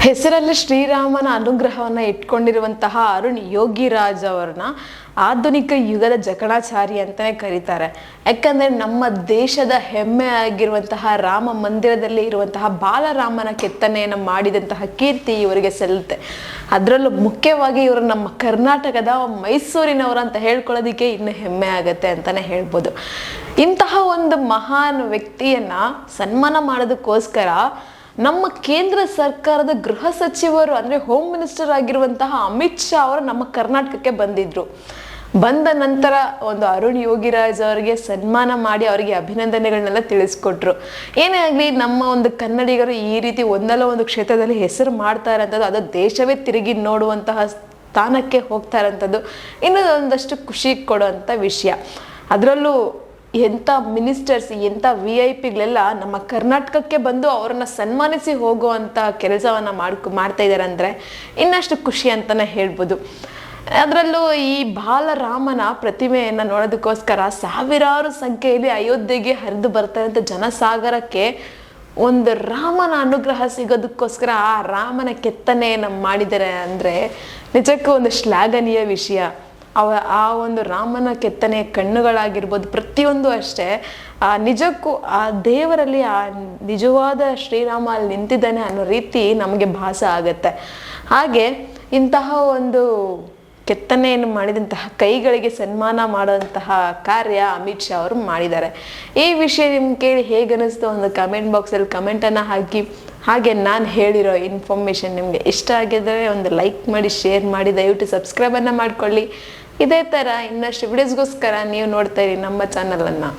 ಹೆಸರಲ್ಲಿ ಶ್ರೀರಾಮನ ಅನುಗ್ರಹವನ್ನು ಇಟ್ಕೊಂಡಿರುವಂತಹ ಅರುಣ್ ಯೋಗಿರಾಜ್ ಅವ್ರನ್ನ ಆಧುನಿಕ ಯುಗದ ಜಕಣಾಚಾರಿ ಅಂತಾನೆ ಕರೀತಾರೆ. ಯಾಕಂದ್ರೆ ನಮ್ಮ ದೇಶದ ಹೆಮ್ಮೆ ಆಗಿರುವಂತಹ ರಾಮ ಮಂದಿರದಲ್ಲಿ ಇರುವಂತಹ ಬಾಲರಾಮನ ಕೆತ್ತನೆಯನ್ನು ಮಾಡಿದಂತಹ ಕೀರ್ತಿ ಇವರಿಗೆ ಸಲ್ಲುತ್ತೆ. ಅದರಲ್ಲೂ ಮುಖ್ಯವಾಗಿ ಇವರು ನಮ್ಮ ಕರ್ನಾಟಕದ ಮೈಸೂರಿನವರು ಅಂತ ಹೇಳ್ಕೊಳ್ಳೋದಕ್ಕೆ ಇನ್ನು ಹೆಮ್ಮೆ ಆಗತ್ತೆ ಅಂತಾನೆ ಹೇಳ್ಬೋದು. ಇಂತಹ ಒಂದು ಮಹಾನ್ ವ್ಯಕ್ತಿಯನ್ನ ಸನ್ಮಾನ ಮಾಡೋದಕ್ಕೋಸ್ಕರ ನಮ್ಮ ಕೇಂದ್ರ ಸರ್ಕಾರದ ಗೃಹ ಸಚಿವರು ಅಂದರೆ ಹೋಮ್ ಮಿನಿಸ್ಟರ್ ಆಗಿರುವಂತಹ ಅಮಿತ್ ಶಾ ಅವರು ನಮ್ಮ ಕರ್ನಾಟಕಕ್ಕೆ ಬಂದಿದ್ರು. ಬಂದ ನಂತರ ಒಂದು ಅರುಣ್ ಯೋಗಿರಾಜ್ ಅವರಿಗೆ ಸನ್ಮಾನ ಮಾಡಿ ಅವರಿಗೆ ಅಭಿನಂದನೆಗಳನ್ನೆಲ್ಲ ತಿಳಿಸ್ಕೊಟ್ರು. ಏನೇ ಆಗಲಿ ನಮ್ಮ ಒಂದು ಕನ್ನಡಿಗರು ಈ ರೀತಿ ಒಂದಲ್ಲ ಒಂದು ಕ್ಷೇತ್ರದಲ್ಲಿ ಹೆಸರು ಮಾಡ್ತಾ ಇರೋಂಥದ್ದು, ಅದು ದೇಶವೇ ತಿರುಗಿ ನೋಡುವಂತಹ ಸ್ಥಾನಕ್ಕೆ ಹೋಗ್ತಾ ಇರೋಂಥದ್ದು ಇನ್ನೂ ಒಂದಷ್ಟು ಖುಷಿ ಕೊಡುವಂಥ ವಿಷಯ. ಅದರಲ್ಲೂ ಎಂಥ ಮಿನಿಸ್ಟರ್ಸ್, ಎಂಥ VIP ನಮ್ಮ ಕರ್ನಾಟಕಕ್ಕೆ ಬಂದು ಅವರನ್ನ ಸನ್ಮಾನಿಸಿ ಹೋಗುವಂಥ ಕೆಲಸವನ್ನು ಮಾಡ್ತಾ ಇದ್ದಾರೆ ಅಂದರೆ ಇನ್ನಷ್ಟು ಖುಷಿ ಅಂತಲೇ ಹೇಳ್ಬೋದು. ಅದರಲ್ಲೂ ಈ ಬಾಲರಾಮನ ಪ್ರತಿಮೆಯನ್ನು ನೋಡೋದಕ್ಕೋಸ್ಕರ ಸಾವಿರಾರು ಸಂಖ್ಯೆಯಲ್ಲಿ ಅಯೋಧ್ಯೆಗೆ ಹರಿದು ಬರ್ತಾರಂಥ ಜನಸಾಗರಕ್ಕೆ ಒಂದು ರಾಮನ ಅನುಗ್ರಹ ಸಿಗೋದಕ್ಕೋಸ್ಕರ ಆ ರಾಮನ ಕೆತ್ತನೆಯನ್ನು ಮಾಡಿದ್ದಾರೆ ಅಂದರೆ ನಿಜಕ್ಕೂ ಒಂದು ಶ್ಲಾಘನೀಯ ವಿಷಯ. ಆ ಒಂದು ರಾಮನ ಕೆತ್ತನೆಯ ಕಣ್ಣುಗಳಾಗಿರ್ಬೋದು, ಪ್ರತಿಯೊಂದು ಅಷ್ಟೇ ನಿಜಕ್ಕೂ ಆ ದೇವರಲ್ಲಿ ಆ ನಿಜವಾದ ಶ್ರೀರಾಮ ಅಲ್ಲಿ ನಿಂತಿದ್ದಾನೆ ಅನ್ನೋ ರೀತಿ ನಮಗೆ ಭಾಸ ಆಗತ್ತೆ. ಹಾಗೆ ಇಂತಹ ಒಂದು ಕೆತ್ತನೆಯನ್ನು ಮಾಡಿದಂತಹ ಕೈಗಳಿಗೆ ಸನ್ಮಾನ ಮಾಡುವಂತಹ ಕಾರ್ಯ ಅಮಿತ್ ಶಾ ಅವರು ಮಾಡಿದ್ದಾರೆ. ಈ ವಿಷಯ ನಿಮ್ಗೆ ಕೇಳಿ ಹೇಗನ್ನಿಸ್ತು ಒಂದು ಕಮೆಂಟ್ ಬಾಕ್ಸಲ್ಲಿ ಕಮೆಂಟನ್ನು ಹಾಕಿ. ಹಾಗೆ ನಾನು ಹೇಳಿರೋ ಇನ್ಫಾರ್ಮೇಷನ್ ನಿಮಗೆ ಇಷ್ಟ ಆಗಿದ್ದರೆ ಒಂದು ಲೈಕ್ ಮಾಡಿ, ಶೇರ್ ಮಾಡಿ, ದಯವಿಟ್ಟು ಸಬ್ಸ್ಕ್ರೈಬನ್ನು ಮಾಡ್ಕೊಳ್ಳಿ. ಇದೇ ಥರ ಇನ್ನಷ್ಟು ವಿಡಿಯೋಸ್ಗೋಸ್ಕರ ನೀವು ನೋಡ್ತಾ ಇರಿ ನಮ್ಮ ಚಾನಲನ್ನು.